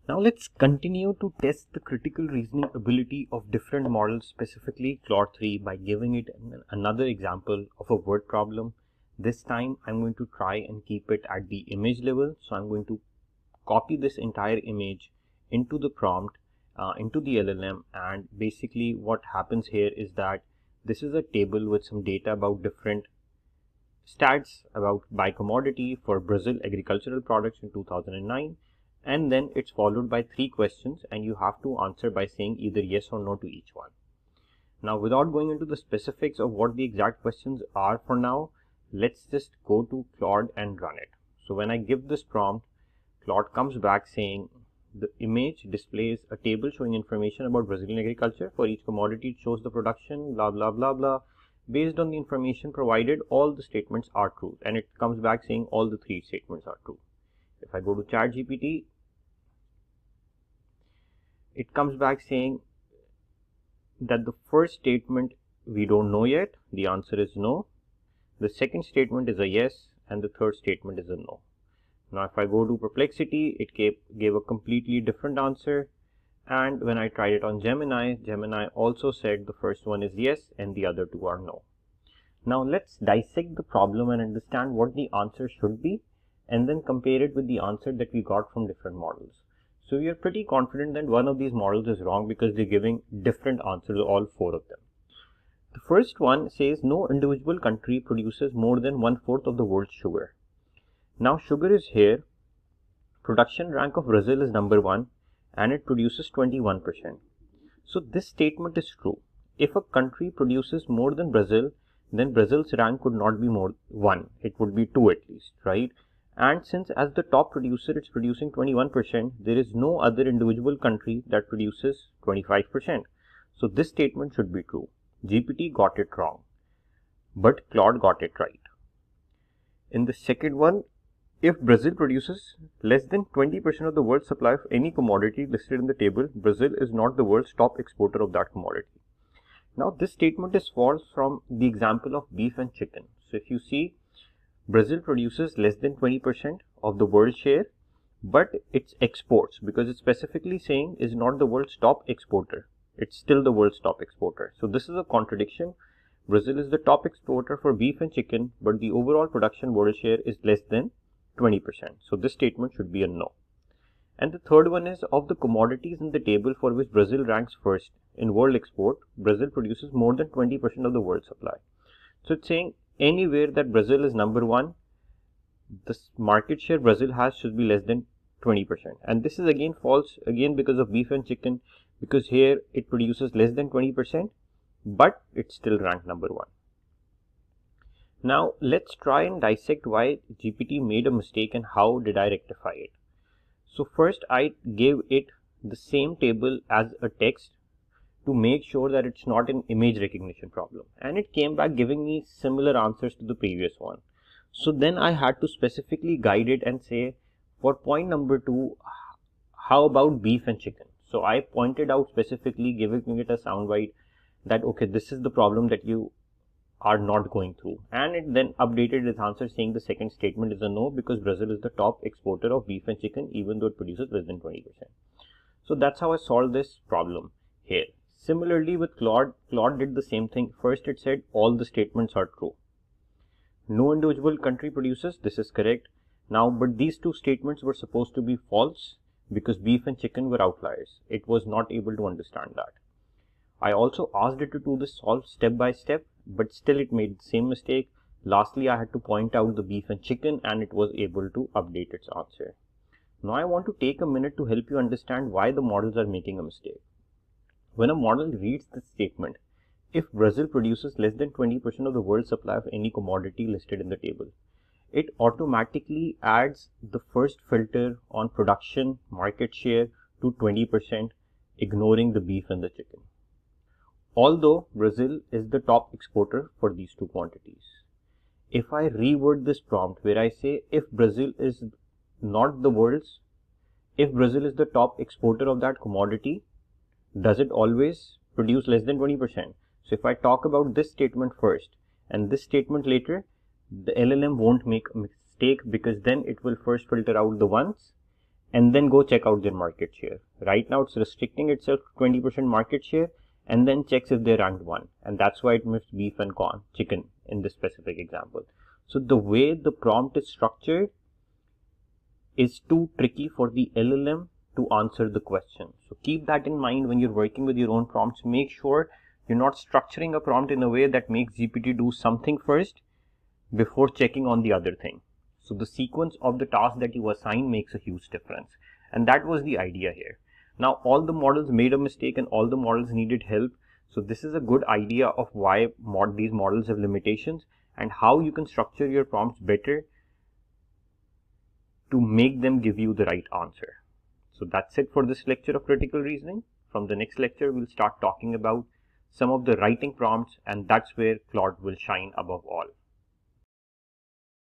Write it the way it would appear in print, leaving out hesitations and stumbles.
Now let's continue to test the critical reasoning ability of different models, specifically Claude 3, by giving it another example of a word problem. This time I'm going to try and keep it at the image level. So I'm going to copy this entire image into the prompt, into the LLM, and basically what happens here is that this is a table with some data about different stats about by commodity for Brazil agricultural products in 2009, and then it's followed by 3 questions and you have to answer by saying either yes or no to each one. Now, without going into the specifics of what the exact questions are for now, let's just go to Claude and run it. So when I give this prompt, Claude comes back saying the image displays a table showing information about Brazilian agriculture. For each commodity, it shows the production, blah blah blah blah. Based on the information provided, all the statements are true, and it comes back saying all the 3 statements are true. If I go to ChatGPT, it comes back saying that the first statement we don't know yet, the answer is no. The second statement is a yes, and the third statement is a no. Now if I go to Perplexity, it gave a completely different answer, and when I tried it on Gemini, Gemini also said the first one is yes and the other 2 are no. Now let's dissect the problem and understand what the answer should be, and then compare it with the answer that we got from different models. So we are pretty confident that one of these models is wrong because they're giving different answers, all 4 of them. The first one says no individual country produces more than 1/4 of the world's sugar. Now sugar is here, production rank of Brazil is number 1 and it produces 21%. So this statement is true. If a country produces more than Brazil, then Brazil's rank could not be more 1, it would be 2 at least, right? And since as the top producer it's producing 21%, there is no other individual country that produces 25%. So this statement should be true. GPT got it wrong, but Claude got it right. In the second one, if Brazil produces less than 20% of the world's supply of any commodity listed in the table, Brazil is not the world's top exporter of that commodity. Now this statement is false from the example of beef and chicken. So if you see, Brazil produces less than 20% of the world share, but its exports, because it's specifically saying is not the world's top exporter, it's still the world's top exporter. So this is a contradiction. Brazil is the top exporter for beef and chicken, but the overall production world share is less than 20%. So this statement should be a no. And the third one is of the commodities in the table for which Brazil ranks first in world export, Brazil produces more than 20% of the world supply. So it's saying anywhere that Brazil is number 1, the market share Brazil has should be less than 20%. And this is again false, again because of beef and chicken, because here it produces less than 20%, but it's still ranked number 1. Now let's try and dissect why GPT made a mistake and how did I rectify it. So first I gave it the same table as a text to make sure that it's not an image recognition problem, and it came back giving me similar answers to the previous one. So then I had to specifically guide it and say, for point number 2, how about beef and chicken? So I pointed out specifically, giving it a soundbite that okay, this is the problem that you are not going through, and it then updated its answer saying the second statement is a no because Brazil is the top exporter of beef and chicken even though it produces less than 20%. So that's how I solved this problem here. Similarly with Claude did the same thing. First it said all the statements are true. No individual country produces, this is correct. Now, but these 2 statements were supposed to be false because beef and chicken were outliers. It was not able to understand that. I also asked it to do this solve step by step, but still it made the same mistake. Lastly, I had to point out the beef and chicken and it was able to update its answer. Now I want to take a minute to help you understand why the models are making a mistake. When a model reads this statement, if Brazil produces less than 20% of the world's supply of any commodity listed in the table, it automatically adds the first filter on production market share to 20%, ignoring the beef and the chicken. Although Brazil is the top exporter for these 2 quantities. If I reword this prompt where I say if Brazil is not the world's, if Brazil is the top exporter of that commodity, does it always produce less than 20%? So if I talk about this statement first and this statement later, the LLM won't make a mistake because then it will first filter out the ones and then go check out their market share. Right now it's restricting itself to 20% market share and then checks if they ranked 1, and that's why it missed beef and corn, chicken in this specific example. So the way the prompt is structured is too tricky for the LLM to answer the question. So keep that in mind when you're working with your own prompts. Make sure you're not structuring a prompt in a way that makes GPT do something first before checking on the other thing. So the sequence of the task that you assign makes a huge difference. And that was the idea here. Now all the models made a mistake and all the models needed help. So this is a good idea of why these models have limitations and how you can structure your prompts better to make them give you the right answer. So that's it for this lecture of critical reasoning. From the next lecture, we'll start talking about some of the writing prompts, and that's where Claude will shine above all.